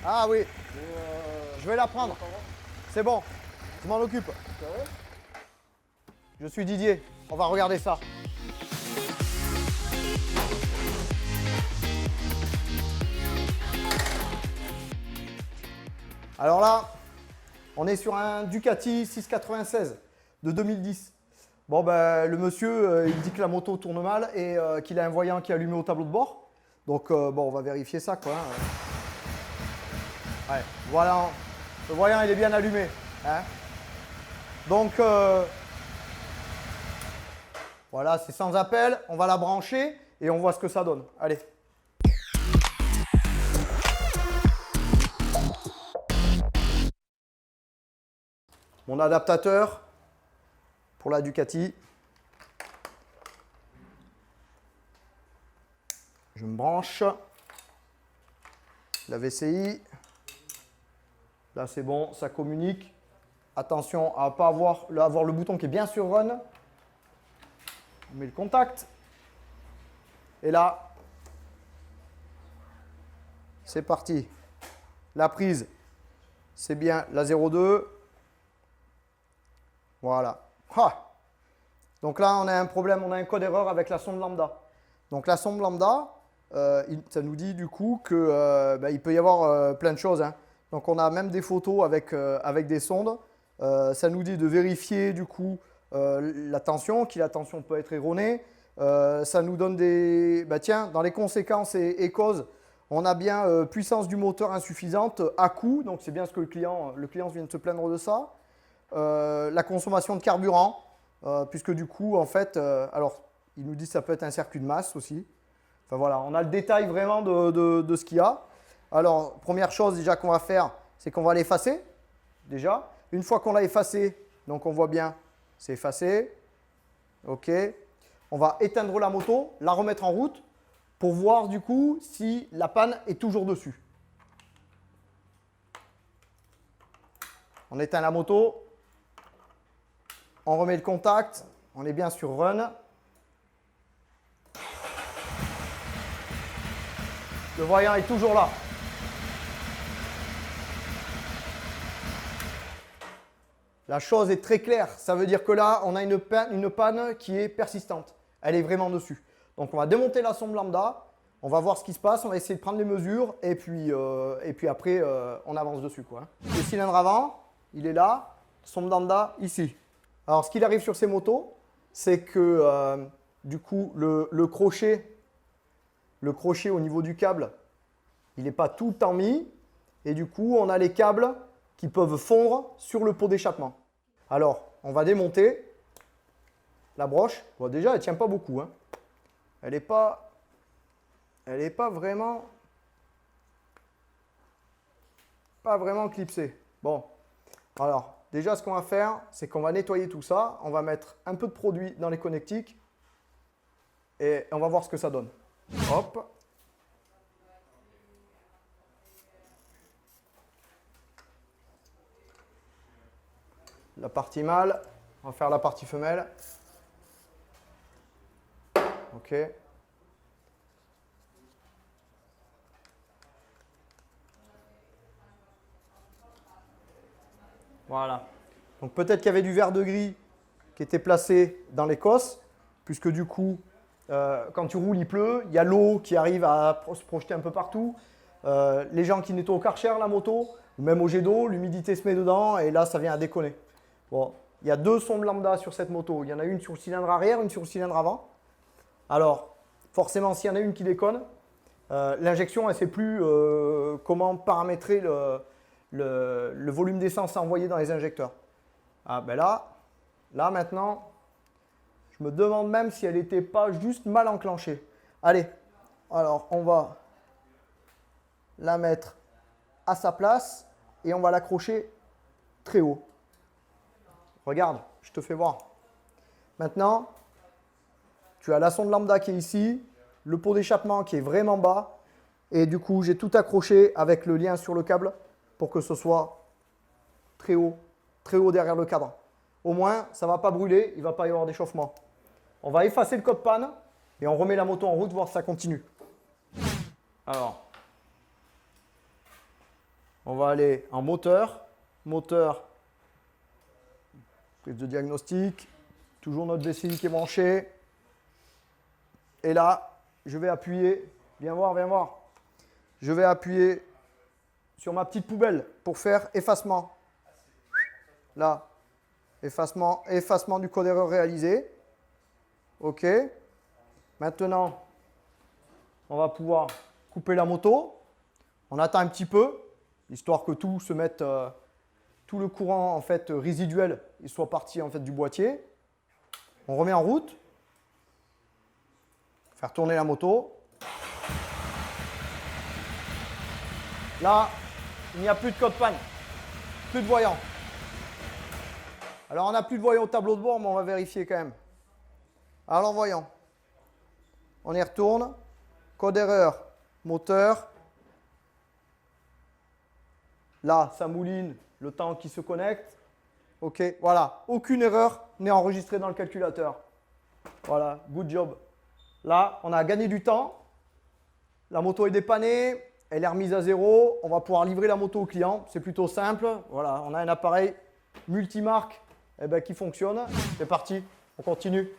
Ah oui, je vais la prendre. C'est bon, je m'en occupe. Je suis Didier, on va regarder ça. Alors là, on est sur un Ducati 696 de 2010. Bon, ben, le monsieur, il dit que la moto tourne mal et qu'il a un voyant qui est allumé au tableau de bord. Donc, bon, on va vérifier ça, quoi. Ouais, voilà, le voyant, il est bien allumé. Hein. Donc, voilà, c'est sans appel. On va la brancher et on voit ce que ça donne. Allez. Mon adaptateur pour la Ducati. Je me branche. La VCI. Là, c'est bon, ça communique. Attention à ne pas avoir le bouton qui est bien sur Run. On met le contact. Et là, c'est parti. La prise, c'est bien la 02. Voilà. Ah. Donc là, on a un problème, on a un code erreur avec la sonde lambda. Donc la sonde lambda, ça nous dit du coup que il peut y avoir plein de choses. Hein. Donc on a même des photos avec des sondes. Ça nous dit de vérifier du coup la tension, qui la tension peut être erronée. Ça nous donne des... tiens, dans les conséquences et causes, on a bien puissance du moteur insuffisante à coût. Donc c'est bien ce que le client vient de se plaindre de ça. La consommation de carburant, puisque du coup, en fait, alors il nous dit que ça peut être un circuit de masse aussi. Enfin voilà, on a le détail vraiment de ce qu'il y a. Alors, première chose déjà qu'on va faire, c'est qu'on va l'effacer, déjà. Une fois qu'on l'a effacé, donc on voit bien, c'est effacé. OK. On va éteindre la moto, la remettre en route pour voir du coup si la panne est toujours dessus. On éteint la moto. On remet le contact. On est bien sur Run. Le voyant est toujours là. La chose est très claire. Ça veut dire que là, on a une panne qui est persistante. Elle est vraiment dessus. Donc, on va démonter la sonde lambda. On va voir ce qui se passe. On va essayer de prendre les mesures. Et puis après, on avance dessus, quoi. Le cylindre avant, il est là. Sonde lambda, ici. Alors, ce qu'il arrive sur ces motos, c'est que du coup, le crochet au niveau du câble, il n'est pas tout le temps mis. Et du coup, on a les câbles qui peuvent fondre sur le pot d'échappement. Alors, on va démonter la broche. Bon, déjà, elle ne tient pas beaucoup. Hein. Elle n'est pas vraiment clipsée. Bon, alors, déjà, ce qu'on va faire, c'est qu'on va nettoyer tout ça. On va mettre un peu de produit dans les connectiques et on va voir ce que ça donne. Hop. La partie mâle, on va faire la partie femelle. OK. Voilà. Donc peut-être qu'il y avait du verre de gris qui était placé dans l'écosse, puisque du coup, quand tu roules, il pleut, il y a l'eau qui arrive à se projeter un peu partout. Les gens qui nettoient au Karcher la moto, ou même au jet d'eau, l'humidité se met dedans et là, ça vient à déconner. Bon, il y a deux sondes lambda sur cette moto. Il y en a une sur le cylindre arrière, une sur le cylindre avant. Alors, forcément, s'il y en a une qui déconne, l'injection, elle ne sait plus comment paramétrer le volume d'essence envoyé dans les injecteurs. Ah ben là maintenant, je me demande même si elle n'était pas juste mal enclenchée. Allez, alors on va la mettre à sa place et on va l'accrocher très haut. Regarde, je te fais voir. Maintenant, tu as la sonde lambda qui est ici, le pot d'échappement qui est vraiment bas et du coup, j'ai tout accroché avec le lien sur le câble pour que ce soit très haut derrière le cadre. Au moins, ça ne va pas brûler, il ne va pas y avoir d'échauffement. On va effacer le code panne et on remet la moto en route, voir si ça continue. Alors, On va aller en moteur. Moteur, prise de diagnostic. Toujours notre VCI qui est branché. Et là, je vais appuyer. Viens voir, viens voir. Je vais appuyer sur ma petite poubelle pour faire effacement. Là, effacement du code erreur réalisé. OK. Maintenant, on va pouvoir couper la moto. On attend un petit peu, histoire que tout se mette, tout le courant en fait résiduel, il soit parti en fait du boîtier. On remet en route. Faire tourner la moto. Là, il n'y a plus de code panne, plus de voyant. Alors, on n'a plus de voyant au tableau de bord, mais on va vérifier quand même. Alors, voyons. On y retourne. Code erreur, moteur. Là, ça mouline le temps qui se connecte. OK, voilà. Aucune erreur n'est enregistrée dans le calculateur. Voilà, good job. Là, on a gagné du temps. La moto est dépannée. Elle est remise à zéro. On va pouvoir livrer la moto au client. C'est plutôt simple. Voilà, on a un appareil multimarque qui fonctionne. C'est parti, on continue.